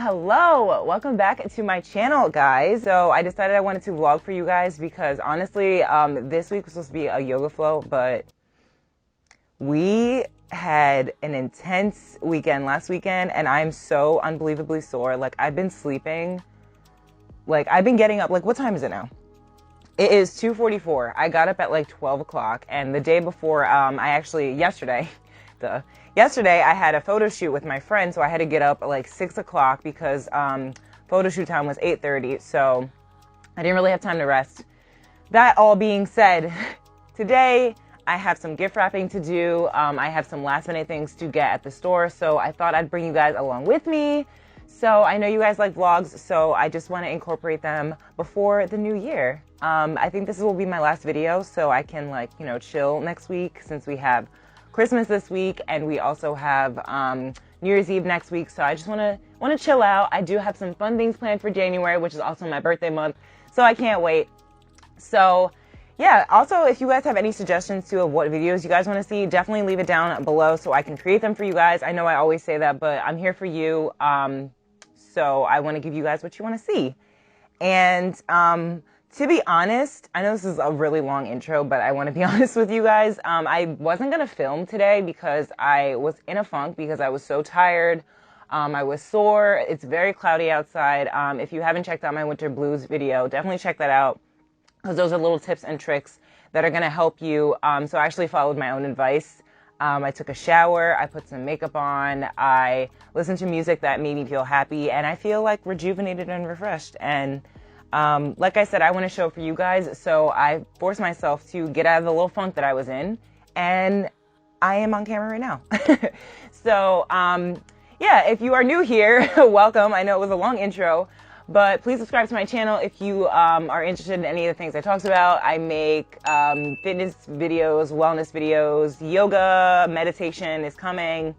Hello, welcome back to my channel, guys. So I decided I wanted to vlog for you guys because honestly, this week was supposed to be a yoga flow, but we had an intense weekend last weekend and I'm so unbelievably sore. Like, I've been sleeping, like I've been getting up, like what time is it now? It is 2:44. I got up at like 12 o'clock, and the day before, yesterday I had a photo shoot with my friend, so I had to get up at like 6 o'clock because photo shoot time was 8:30, so I didn't really have time to rest. That all being said, today I have some gift wrapping to do. I have some last minute things to get at the store, so I thought I'd bring you guys along with me. So I know you guys like vlogs, so I just want to incorporate them before the new year. I think this will be my last video, so I can, like, you know, chill next week since we have Christmas this week and we also have New Year's Eve next week. So I just want to chill out. I do have some fun things planned for January, which is also my birthday month, so I can't wait. So yeah, also if you guys have any suggestions too of what videos you guys want to see, definitely leave it down below so I can create them for you guys. I know I always say that, but I'm here for you. So I want to give you guys what you want to see. And to be honest, I know this is a really long intro, but I want to be honest with you guys. I wasn't going to film today because I was in a funk because I was so tired. I was sore. It's very cloudy outside. If you haven't checked out my winter blues video, definitely check that out because those are little tips and tricks that are going to help you. So I actually followed my own advice. I took a shower, I put some makeup on, I listened to music that made me feel happy, and I feel like rejuvenated and refreshed. And like I said, I want to show up for you guys, so I forced myself to get out of the little funk that I was in, and I am on camera right now. So yeah, if you are new here, welcome. I know it was a long intro, but please subscribe to my channel if you are interested in any of the things I talked about. I make fitness videos, wellness videos, yoga, meditation is coming,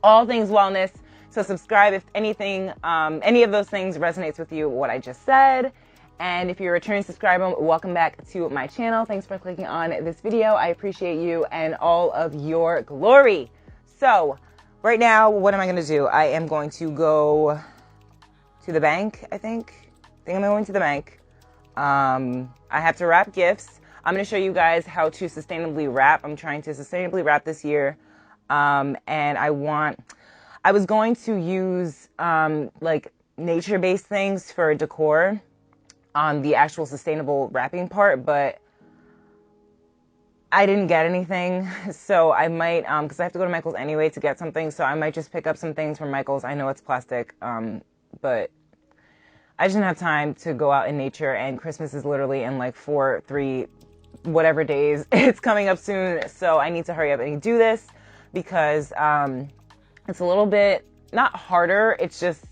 all things wellness. So subscribe if anything, any of those things resonates with you, what I just said. And if you're a returning subscriber, welcome back to my channel. Thanks for clicking on this video. I appreciate you and all of your glory. So right now, what am I going to do? I am going to go to the bank, I think I'm going to the bank. I have to wrap gifts. I'm going to show you guys how to sustainably wrap. I'm trying to sustainably wrap this year. And I was going to use like nature-based things for decor on the actual sustainable wrapping part, but I didn't get anything, so I might, because I have to go to Michael's anyway to get something, so I might just pick up some things from Michael's. I know it's plastic, but I just didn't have time to go out in nature, and Christmas is literally in like 3 whatever days. It's coming up soon, so I need to hurry up and do this because it's a little bit, not harder, it's just,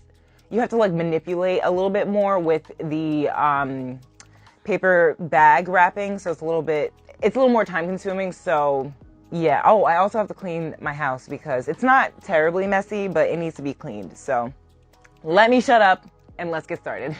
you have to like manipulate a little bit more with the paper bag wrapping, so it's a little more time consuming, so yeah. Oh, I also have to clean my house because it's not terribly messy, but it needs to be cleaned. So let me shut up and let's get started.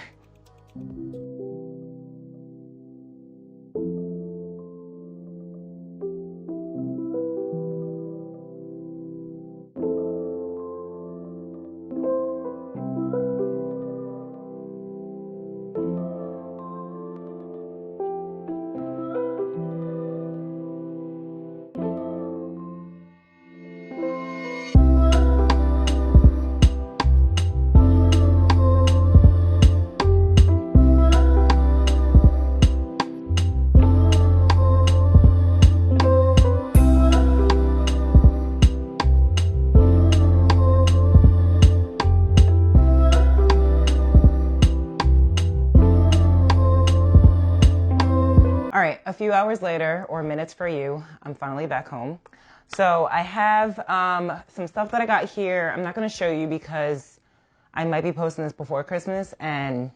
few hours later, or minutes for you, I'm finally back home. So I have some stuff that I got here. I'm not going to show you because I might be posting this before Christmas, and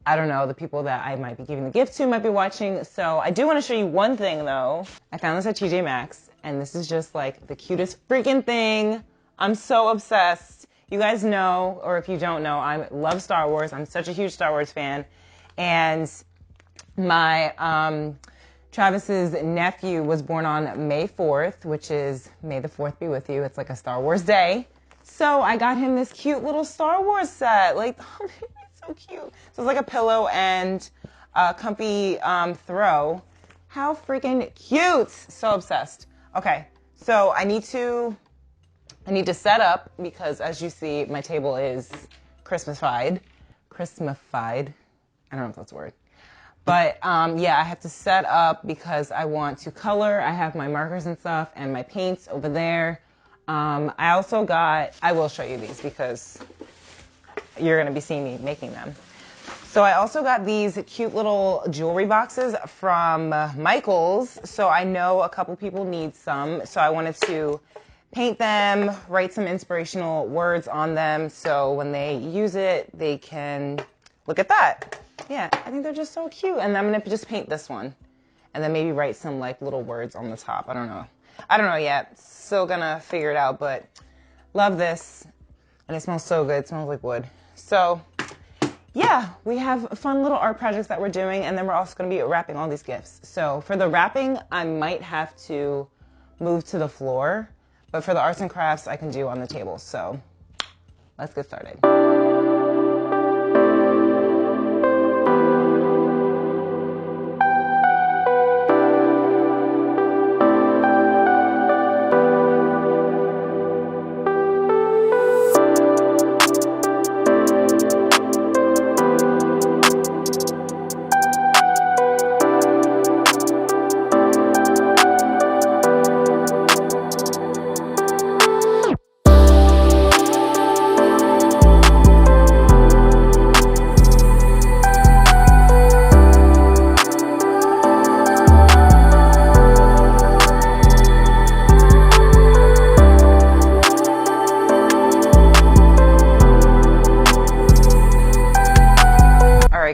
I don't know, the people that I might be giving the gift to might be watching. So I do want to show you one thing though. I found this at TJ Maxx, and this is just like the cutest freaking thing. I'm so obsessed. You guys know, or if you don't know, I love Star Wars. I'm such a huge Star Wars fan. And my Travis's nephew was born on May 4th, which is May the 4th be with you. It's like a Star Wars day. So I got him this cute little Star Wars set. Like, oh, it's so cute. So it's like a pillow and a comfy throw. How freaking cute. So obsessed. Okay, so I need to set up because as you see, my table is Christmasified. I don't know if that's a word. But yeah, I have to set up because I want to color. I have my markers and stuff and my paints over there. I will show you these because you're going to be seeing me making them. So I also got these cute little jewelry boxes from Michael's. So I know a couple people need some. So I wanted to paint them, write some inspirational words on them. So when they use it, they can look at that. Yeah, I think they're just so cute. And I'm going to just paint this one and then maybe write some like little words on the top. I don't know yet. Still going to figure it out, but love this. And it smells so good. It smells like wood. So yeah, we have fun little art projects that we're doing. And then we're also going to be wrapping all these gifts. So for the wrapping, I might have to move to the floor. But for the arts and crafts, I can do on the table. So let's get started.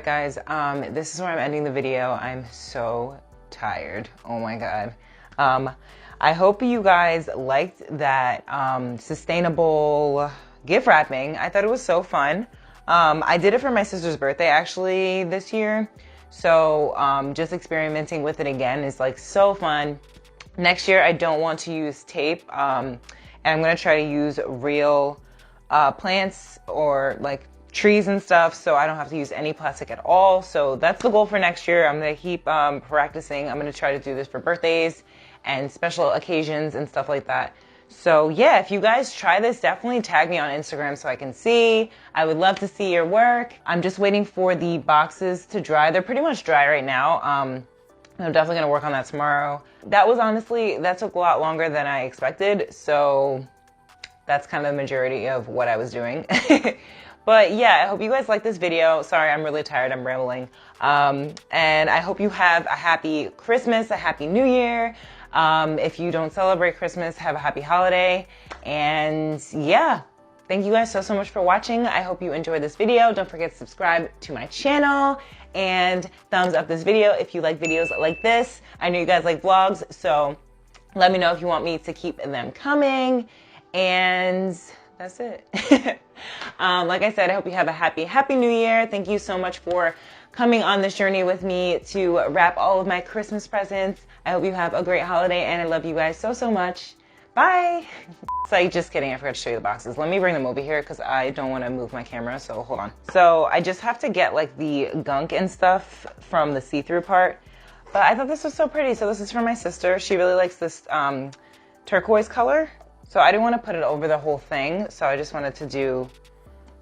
Guys, this is where I'm ending the video. I'm so tired. Oh my God. I hope you guys liked that sustainable gift wrapping. I thought it was so fun. I did it for my sister's birthday actually this year. So just experimenting with it again is like so fun. Next year, I don't want to use tape. And I'm going to try to use real plants or like trees and stuff, so I don't have to use any plastic at all. So that's the goal for next year. I'm going to keep practicing. I'm going to try to do this for birthdays and special occasions and stuff like that. So yeah, if you guys try this, definitely tag me on Instagram so I can see. I would love to see your work. I'm just waiting for the boxes to dry. They're pretty much dry right now. I'm definitely going to work on that tomorrow. That took a lot longer than I expected. So that's kind of the majority of what I was doing. But yeah, I hope you guys like this video. Sorry, I'm really tired. I'm rambling. And I hope you have a happy Christmas, a happy New Year. If you don't celebrate Christmas, have a happy holiday. And yeah, thank you guys so much for watching. I hope you enjoyed this video. Don't forget to subscribe to my channel and thumbs up this video if you like videos like this. I know you guys like vlogs, so let me know if you want me to keep them coming. And that's it. Like I said, I hope you have a happy New Year. Thank you so much for coming on this journey with me to wrap all of my Christmas presents. I hope you have a great holiday, and I love you guys so much. Bye. So just kidding, I forgot to show you the boxes. Let me bring them over here because I don't want to move my camera, so hold on. So I just have to get like the gunk and stuff from the see-through part. But I thought this was so pretty. So this is for my sister. She really likes this turquoise color. So I didn't want to put it over the whole thing, so I just wanted to do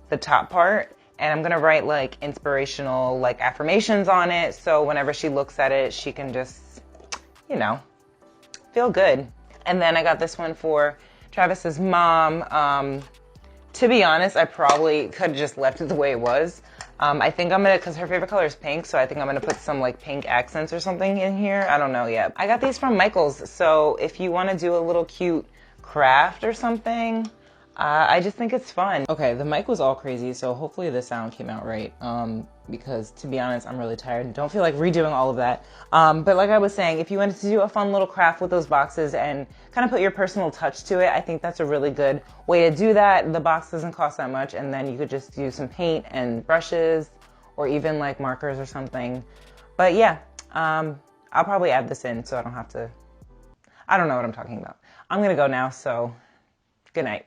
the top part. And I'm going to write like inspirational like affirmations on it, so whenever she looks at it, she can just, you know, feel good. And then I got this one for Travis's mom. To be honest, I probably could have just left it the way it was. I think I'm gonna, cause her favorite color is pink, so I think I'm gonna put some like pink accents or something in here. I don't know yet. I got these from Michael's, so if you wanna do a little cute craft or something, I just think it's fun. Okay, the mic was all crazy, so hopefully the sound came out right, because to be honest, I'm really tired and don't feel like redoing all of that. But like I was saying, if you wanted to do a fun little craft with those boxes and kind of put your personal touch to it, I think that's a really good way to do that. The box doesn't cost that much, and then you could just use some paint and brushes or even like markers or something. But yeah, I'll probably add this in so I don't have to, I don't know what I'm talking about. I'm gonna go now, so good night.